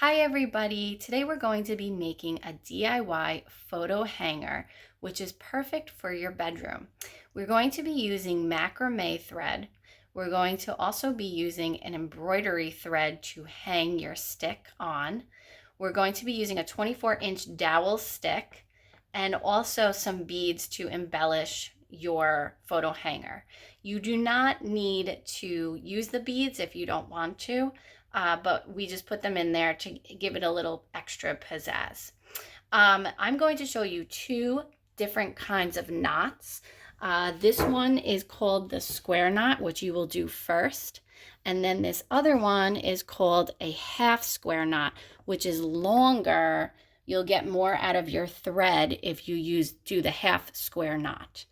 Hi everybody! Today we're going to be making a DIY photo hanger, which is perfect for your bedroom. We're going to be using macrame thread. We're going to also be using an embroidery thread to hang your stick on. We're going to be using a 24-inch dowel stick and also some beads to embellish your photo hanger. You do not need to use the beads if you don't want to. But we just put them in there to give it a little extra pizzazz. I'm going to show you two different kinds of knots. This one is called the square knot, which you will do first. And then this other one is called a half square knot, which is longer. You'll get more out of your thread if you do the half square knot.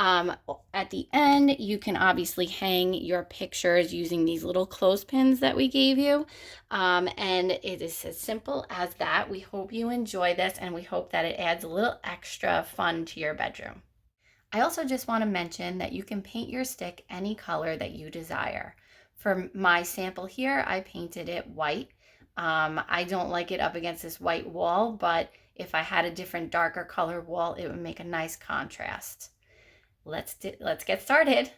At the end, you can obviously hang your pictures using these little clothespins that we gave you. And it is as simple as that. We hope you enjoy this, and we hope that it adds a little extra fun to your bedroom. I also just want to mention that you can paint your stick any color that you desire. For my sample here, I painted it white. I don't like it up against this white wall, but if I had a different darker color wall, it would make a nice contrast. Let's get started.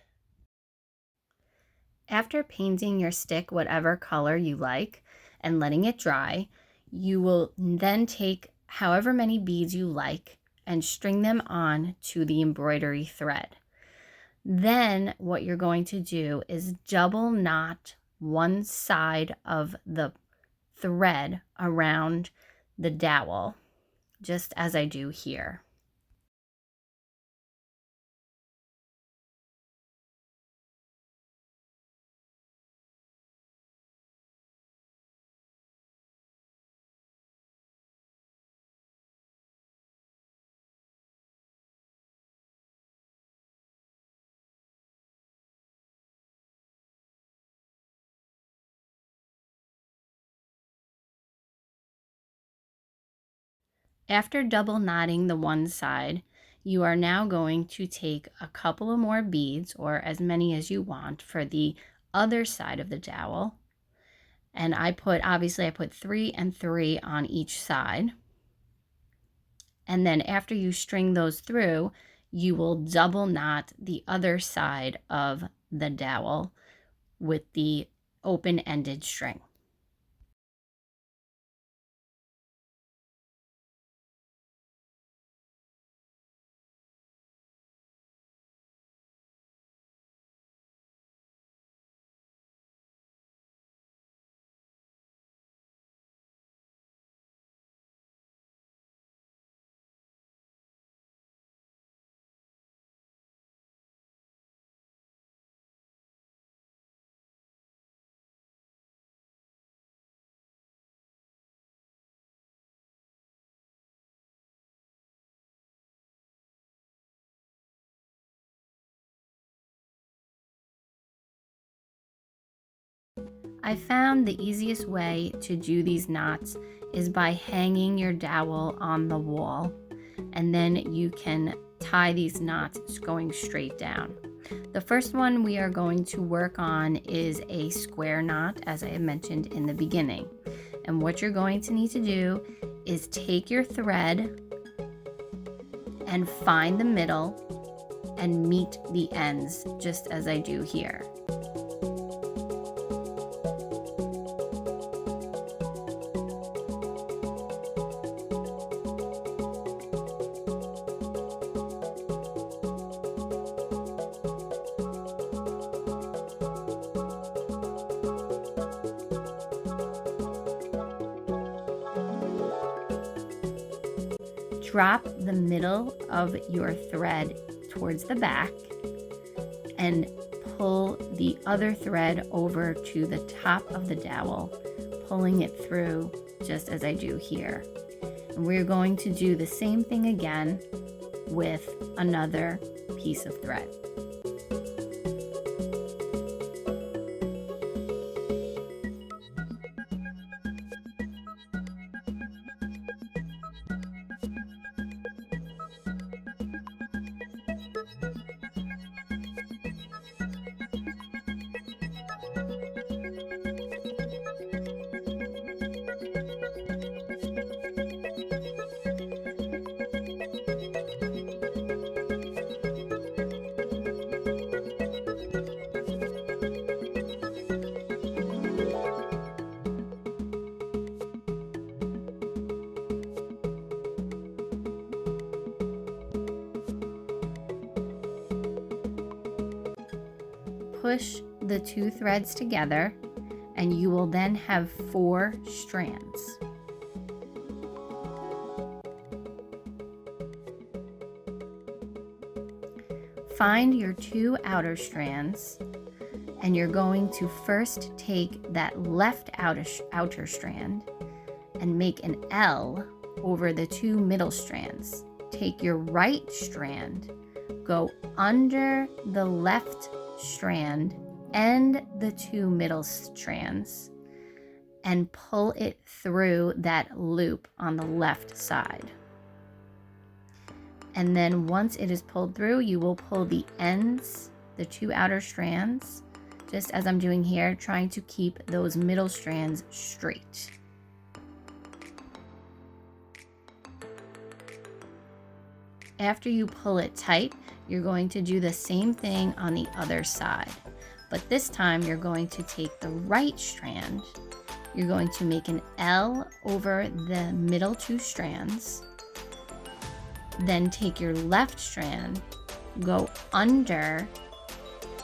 After painting your stick whatever color you like and letting it dry, you will then take however many beads you like and string them on to the embroidery thread. Then what you're going to do is double knot one side of the thread around the dowel, just as I do here. After double knotting the one side, you are now going to take a couple of more beads, or as many as you want, for the other side of the dowel. And obviously I put 3 and 3 on each side. And then after you string those through, you will double knot the other side of the dowel with the open-ended string. I found the easiest way to do these knots is by hanging your dowel on the wall, and then you can tie these knots going straight down. The first one we are going to work on is a square knot, as I mentioned in the beginning. And what you're going to need to do is take your thread and find the middle and meet the ends, just as I do here. Drop the middle of your thread towards the back and pull the other thread over to the top of the dowel, pulling it through just as I do here. And we're going to do the same thing again with another piece of thread. push the 2 threads together, and you will then have 4 strands. Find your 2 outer strands, and you're going to first take that left outer strand and make an L over the 2 middle strands. Take your right strand, go under the left strand and the 2 middle strands, and pull it through that loop on the left side. And then once it is pulled through, you will pull the ends, the 2 outer strands, just as I'm doing here, trying to keep those middle strands straight. After you pull it tight, you're going to do the same thing on the other side. But this time you're going to take the right strand, you're going to make an L over the middle 2 strands, then take your left strand, go under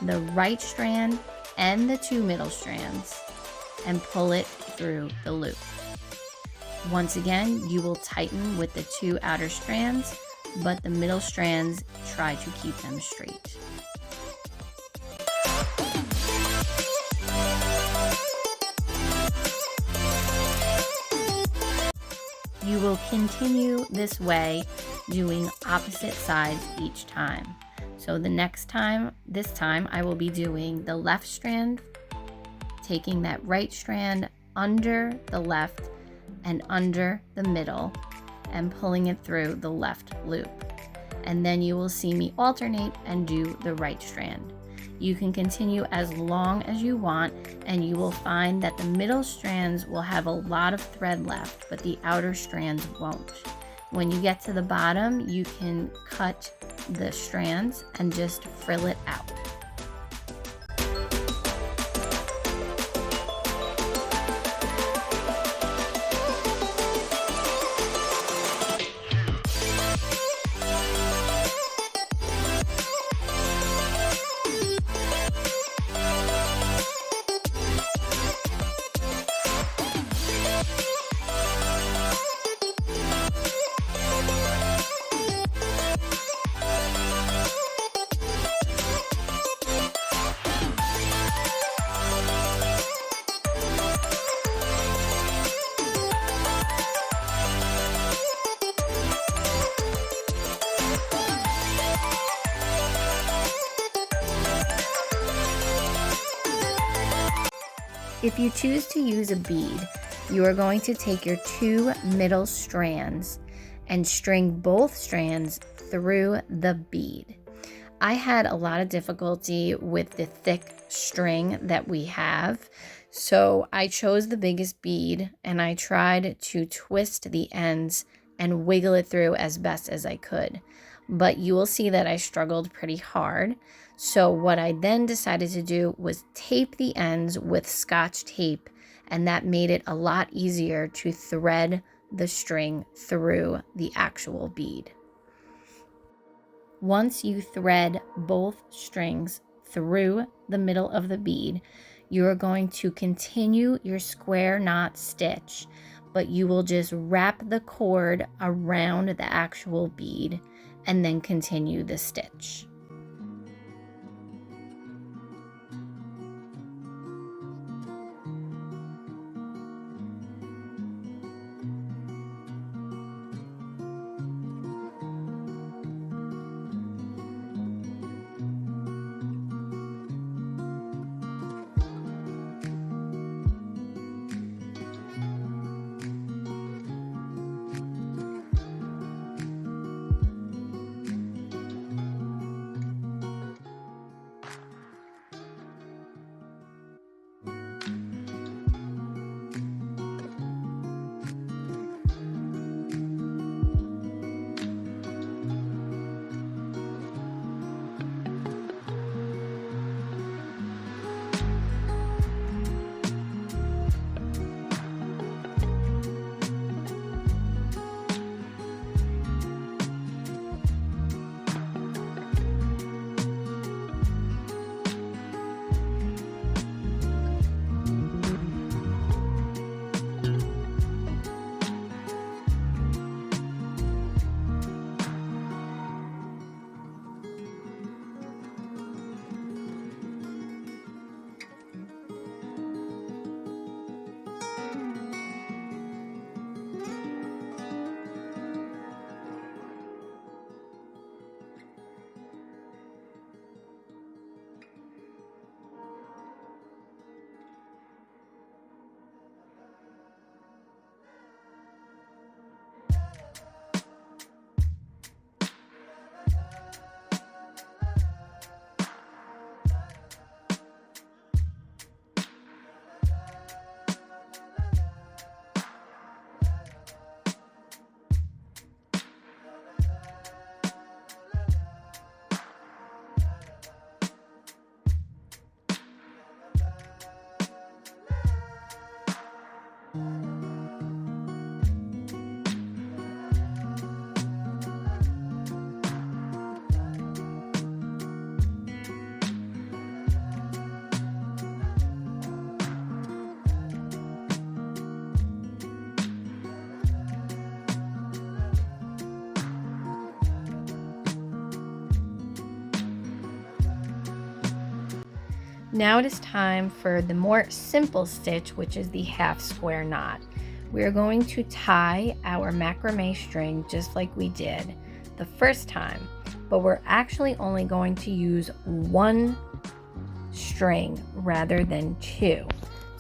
the right strand and the 2 middle strands, and pull it through the loop. Once again, you will tighten with the 2 outer strands, but the middle strands, try to keep them straight. You will continue this way, doing opposite sides each time. So this time I will be doing the left strand, taking that right strand under the left and under the middle, and pulling it through the left loop. And then you will see me alternate and do the right strand. You can continue as long as you want, and you will find that the middle strands will have a lot of thread left, but the outer strands won't. When you get to the bottom, you can cut the strands and just frill it out. If you choose to use a bead, you are going to take your 2 middle strands and string both strands through the bead. I had a lot of difficulty with the thick string that we have, so I chose the biggest bead and I tried to twist the ends and wiggle it through as best as I could. But you will see that I struggled pretty hard. So what I then decided to do was tape the ends with Scotch tape, and that made it a lot easier to thread the string through the actual bead. Once you thread both strings through the middle of the bead, you are going to continue your square knot stitch, but you will just wrap the cord around the actual bead and then continue the stitch. Now it is time for the more simple stitch, which is the half square knot. We're going to tie our macrame string just like we did the first time, but we're actually only going to use one string rather than two.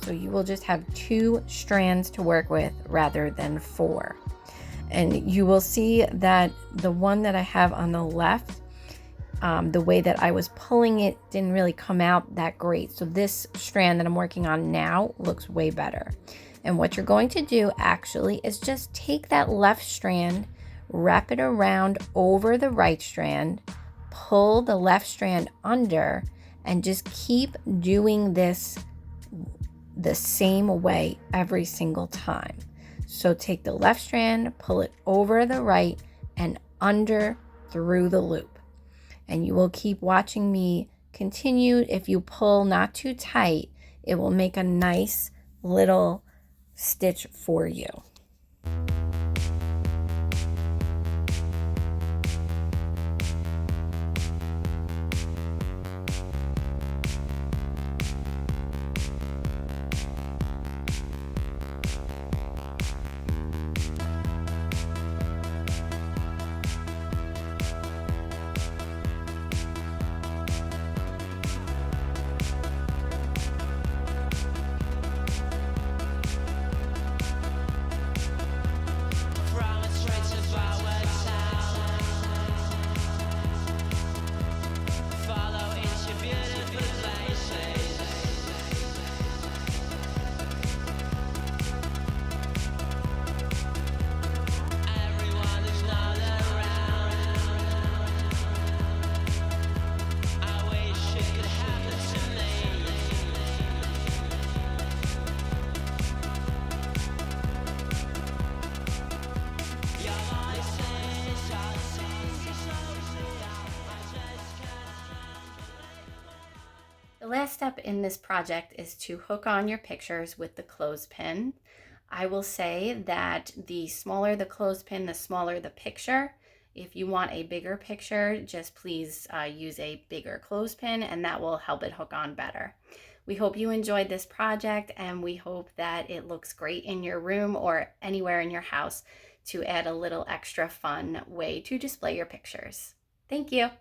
So you will just have 2 strands to work with rather than 4. And you will see that the one that I have on the left, the way that I was pulling it didn't really come out that great. So this strand that I'm working on now looks way better. And what you're going to do actually is just take that left strand, wrap it around over the right strand, pull the left strand under, and just keep doing this the same way every single time. So take the left strand, pull it over the right and under through the loop. And you will keep watching me continue. If you pull not too tight, it will make a nice little stitch for you. The last step in this project is to hook on your pictures with the clothespin. I will say that the smaller the clothespin, the smaller the picture. If you want a bigger picture, just please use a bigger clothespin and that will help it hook on better. We hope you enjoyed this project and we hope that it looks great in your room or anywhere in your house to add a little extra fun way to display your pictures. Thank you.